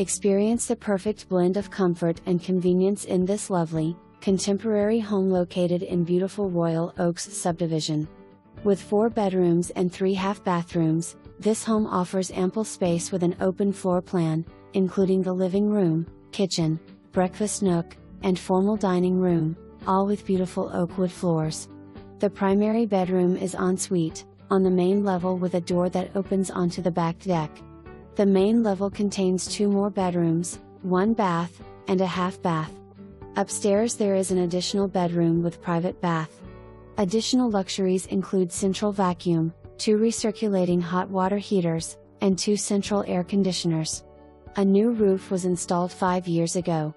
Experience the perfect blend of comfort and convenience in this lovely, contemporary home located in beautiful Royal Oaks Subdivision. With 4 bedrooms and 3 half bathrooms, this home offers ample space with an open floor plan, including the living room, kitchen, breakfast nook, and formal dining room, all with beautiful oak wood floors. The primary bedroom is ensuite, on the main level with a door that opens onto the back deck. The main level contains 2 more bedrooms, 1 bath, and a half bath. Upstairs there is an additional bedroom with private bath. Additional luxuries include central vacuum, 2 recirculating hot water heaters, and 2 central air conditioners. A new roof was installed 5 years ago.